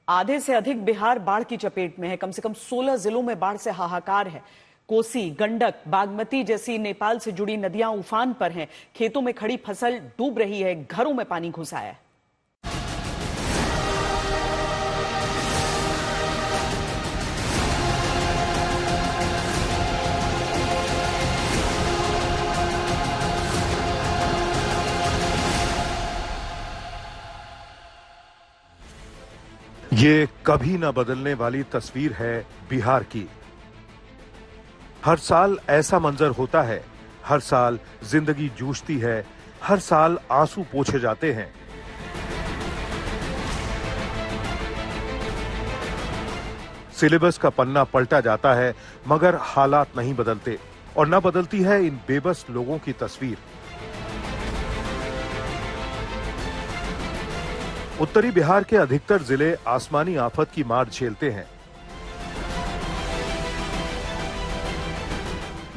आधे से अधिक बिहार बाढ़ की चपेट में है। कम से कम 16 जिलों में बाढ़ से हाहाकार है। कोसी, गंडक, बागमती जैसी नेपाल से जुड़ी नदियां उफान पर हैं। खेतों में खड़ी फसल डूब रही है, घरों में पानी घुस आया है। ये कभी न बदलने वाली तस्वीर है बिहार की। हर साल ऐसा मंजर होता है, हर साल जिंदगी जूझती है, हर साल आंसू पोंछे जाते हैं। सिलेबस का पन्ना पलटा जाता है, मगर हालात नहीं बदलते और न बदलती है इन बेबस लोगों की तस्वीर। उत्तरी बिहार के अधिकतर जिले आसमानी आफत की मार झेलते हैं।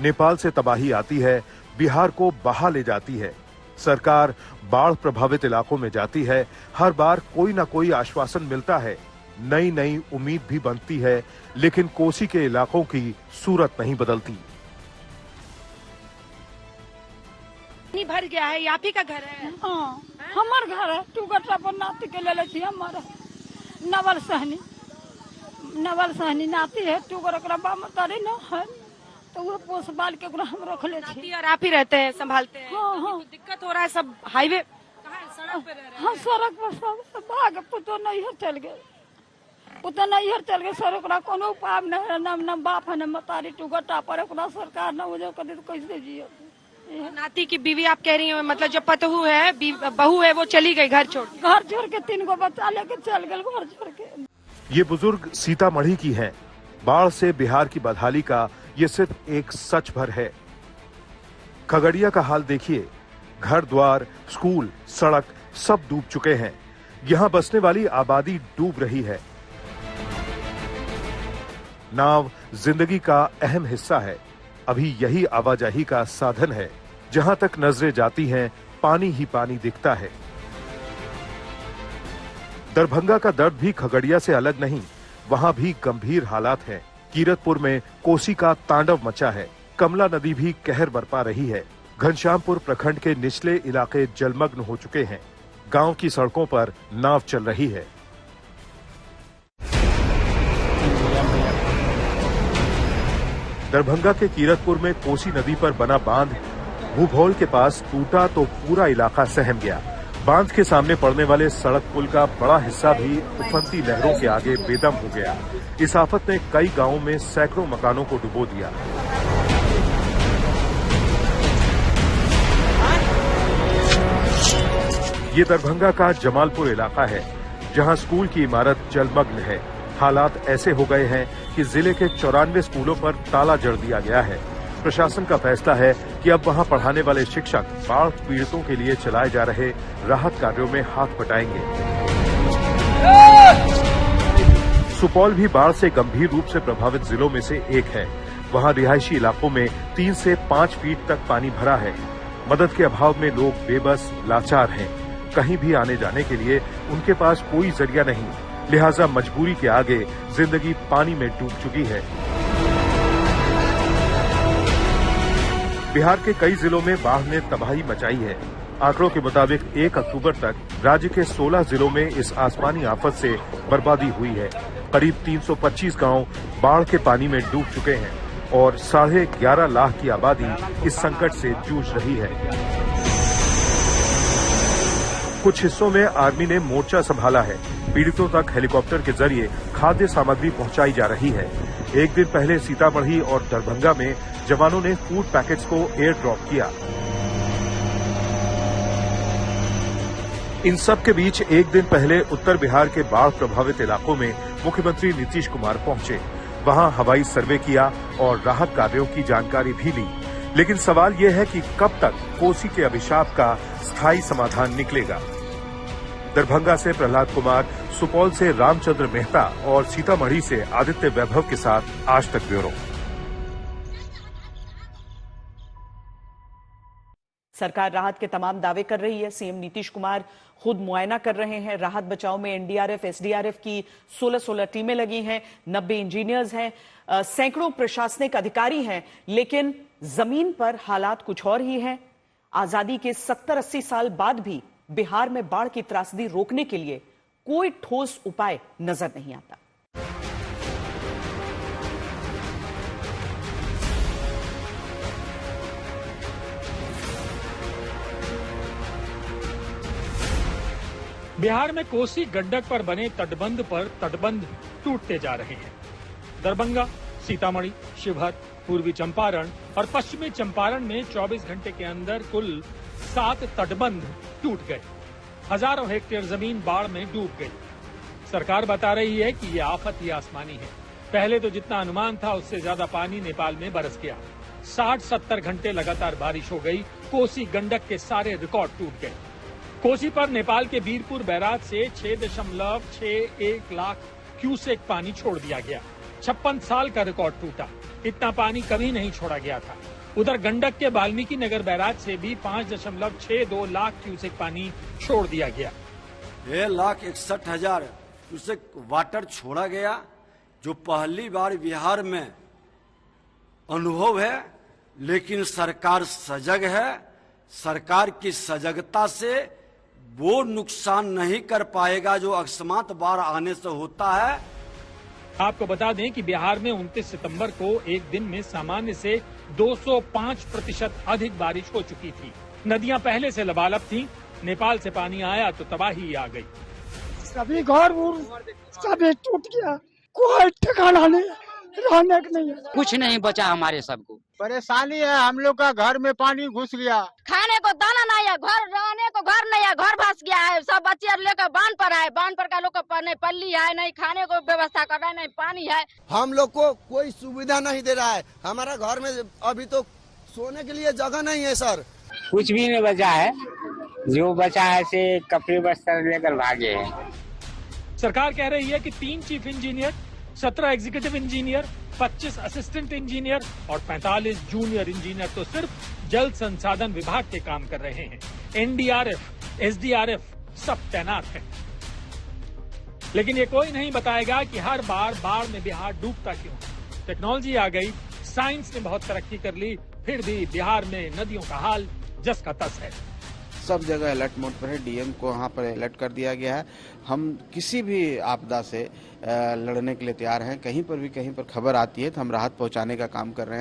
नेपाल से तबाही आती है, बिहार को बहा ले जाती है। सरकार बाढ़ प्रभावित इलाकों में जाती है, हर बार कोई ना कोई आश्वासन मिलता है, नई नई उम्मीद भी बनती है, लेकिन कोसी के इलाकों की सूरत नहीं बदलती। भर गया है, आप ही का घर है? हाँ, हमार घर है। तू गट्टा पर नाती के ले लेती हमारा नवल सहनी नाती है। तू गरकरा बामतारी न है तो वो पोस बाल के हम रख ले छी। और आप ही रहते हैं, संभालते हैं? हाँ हाँ। तो दिक्कत हो रहा है, सब हाईवे कहाँ है? सड़क पे रह रहे हैं? हाँ, सड़क पर सब भाग पुतो नहीं है, चल गए पुतो नहीं है, चल गए। सर ओकरा कोनो उपाय नहीं है, न बाप है न मतारी। तू गट्टा पर ओकरा सरकार न हो जाए कदी तो कैसे जियो। नाती की बीवी आप कह रही हैं, मतलब जब पतहू है, बहू है, वो चली गई घर छोड़ के 3 गो बच्चा लेके चल गए घर छोड़ के। ये बुजुर्ग सीतामढ़ी की हैं। बाढ़ से बिहार की बदहाली का ये सिर्फ एक सच भर है। खगड़िया का हाल देखिए, घर द्वार, स्कूल, सड़क सब डूब चुके हैं। यहाँ बसने वाली आबादी डूब रही है। नाव जिंदगी का अहम हिस्सा है। अभी यही आवाजाही का साधन है। जहां तक नजरें जाती हैं, पानी ही पानी दिखता है। दरभंगा का दर्द भी खगड़िया से अलग नहीं, वहां भी गंभीर हालात हैं। कीरतपुर में कोसी का तांडव मचा है। कमला नदी भी कहर बरपा रही है। घनश्यामपुर प्रखंड के निचले इलाके जलमग्न हो चुके हैं। गांव की सड़कों पर नाव चल रही है। दरभंगा के कीरतपुर में कोसी नदी पर बना बांध भूभोल के पास टूटा तो पूरा इलाका सहम गया। बांध के सामने पड़ने वाले सड़क पुल का बड़ा हिस्सा भी उफनती लहरों के आगे बेदम हो गया। इस आफत ने कई गांवों में सैकड़ों मकानों को डुबो दिया। ये दरभंगा का जमालपुर इलाका है, जहां स्कूल की इमारत जलमग्न है। हालात ऐसे हो गए हैं कि जिले के 94 स्कूलों पर ताला जड़ दिया गया है। प्रशासन का फैसला है कि अब वहां पढ़ाने वाले शिक्षक बाढ़ पीड़ितों के लिए चलाए जा रहे राहत कार्यों में हाथ बटाएंगे। सुपौल भी बाढ़ से गंभीर रूप से प्रभावित जिलों में से एक है। वहां रिहायशी इलाकों में 3 से 5 फीट तक पानी भरा है। मदद के अभाव में लोग बेबस, लाचार हैं। कहीं भी आने जाने के लिए उनके पास कोई जरिया नहीं, लिहाजा मजबूरी के आगे जिंदगी पानी में डूब चुकी है। बिहार के कई जिलों में बाढ़ ने तबाही मचाई है। आंकड़ों के मुताबिक 1 अक्टूबर तक राज्य के 16 जिलों में इस आसमानी आफत से बर्बादी हुई है। करीब 325 गांव बाढ़ के पानी में डूब चुके हैं और 11.5 लाख की आबादी इस संकट से जूझ रही है। कुछ हिस्सों में आर्मी ने मोर्चा संभाला है। पीड़ितों तक हेलीकॉप्टर के जरिए खाद्य सामग्री पहुंचाई जा रही है। एक दिन पहले सीतामढ़ी और दरभंगा में जवानों ने फूड पैकेट्स को एयर ड्रॉप किया। इन सब के बीच एक दिन पहले उत्तर बिहार के बाढ़ प्रभावित इलाकों में मुख्यमंत्री नीतीश कुमार पहुंचे। वहां हवाई सर्वे किया और राहत कार्यों की जानकारी भी ली। लेकिन सवाल ये है कि कब तक कोसी के अभिशाप का स्थायी समाधान निकलेगा। दरभंगा से प्रहलाद कुमार, सुपौल से रामचंद्र मेहता और सीतामढ़ी से आदित्य वैभव के साथ आज तक ब्यूरो। सरकार राहत के तमाम दावे कर रही है। सीएम नीतीश कुमार खुद मुआयना कर रहे हैं। राहत बचाव में एनडीआरएफ, एसडीआरएफ की 16 टीमें लगी हैं, 90 इंजीनियर्स हैं, सैकड़ों प्रशासनिक अधिकारी हैं, लेकिन जमीन पर हालात कुछ और ही हैं। आजादी के 70-80 साल बाद भी बिहार में बाढ़ की त्रासदी रोकने के लिए कोई ठोस उपाय नजर नहीं आता। बिहार में कोसी गंडक पर बने तटबंध पर तटबंध टूटते जा रहे हैं। दरभंगा, सीतामढ़ी, शिवहर, पूर्वी चंपारण और पश्चिमी चंपारण में 24 घंटे के अंदर कुल 7 तटबंध टूट गए। हजारों हेक्टेयर जमीन बाढ़ में डूब गई। सरकार बता रही है कि ये आफत ही आसमानी है। पहले तो जितना अनुमान था उससे ज्यादा पानी नेपाल में बरस गया। 60-70 घंटे लगातार बारिश हो गई। कोसी गंडक के सारे रिकॉर्ड टूट गए। कोसी पर नेपाल के बीरपुर बैराज से 6.61 लाख क्यूसेक पानी छोड़ दिया गया। 56 साल का रिकॉर्ड टूटा। इतना पानी कभी नहीं छोड़ा गया था। उधर गंडक के वाल्मीकि नगर बैराज से भी 5.62 लाख क्यूसेक पानी छोड़ दिया गया। 1,61,000 क्यूसेक वाटर छोड़ा गया, जो पहली बार बिहार में अनुभव है। लेकिन सरकार सजग है। सरकार की सजगता से वो नुकसान नहीं कर पाएगा जो अकस्मात बाढ़ आने से होता है। आपको बता दें कि बिहार में 29 सितंबर को एक दिन में सामान्य से 205% अधिक बारिश हो चुकी थी। नदियां पहले से लबालब थीं। नेपाल से पानी आया तो तबाही आ गई। सभी घर सभी टूट गया, कोई ठिकाना नहीं, रहने का नहीं है। कुछ नहीं बचा हमारे सबको। परेशानी है, हम लोग का घर में पानी घुस गया। खाने को दाना नहीं है, घर रहने को घर नहीं है, घर भस गया है। सब बच्चे लेकर बांध पर आए, बांध पर का लोग का नहीं पल्ली है, नहीं खाने को व्यवस्था कर रहा है, नहीं पानी है। हम लोग को कोई सुविधा नहीं दे रहा है। हमारा घर में अभी तो सोने के लिए जगह नहीं है सर। कुछ भी नहीं बचा है, जो बचा है से कपड़े बस्तर लेकर भागे हैं। सरकार कह रही है कि 3 chief engineer, 17 executive engineer, 25 assistant engineer और 45 जूनियर इंजीनियर तो सिर्फ जल संसाधन विभाग के काम कर रहे हैं। एनडीआरएफ, एसडीआरएफ सब तैनात हैं। लेकिन ये कोई नहीं बताएगा कि हर बार बाढ़ में बिहार डूबता क्यों। टेक्नोलॉजी आ गई, साइंस ने बहुत तरक्की कर ली, फिर भी बिहार में नदियों का हाल जस का तस है। सब जगह अलर्ट मोड पर है। डीएम को वहाँ पर अलर्ट कर दिया गया है। हम किसी भी आपदा से लड़ने के लिए तैयार हैं। कहीं पर भी कहीं पर खबर आती है तो हम राहत पहुँचाने का काम कर रहे हैं।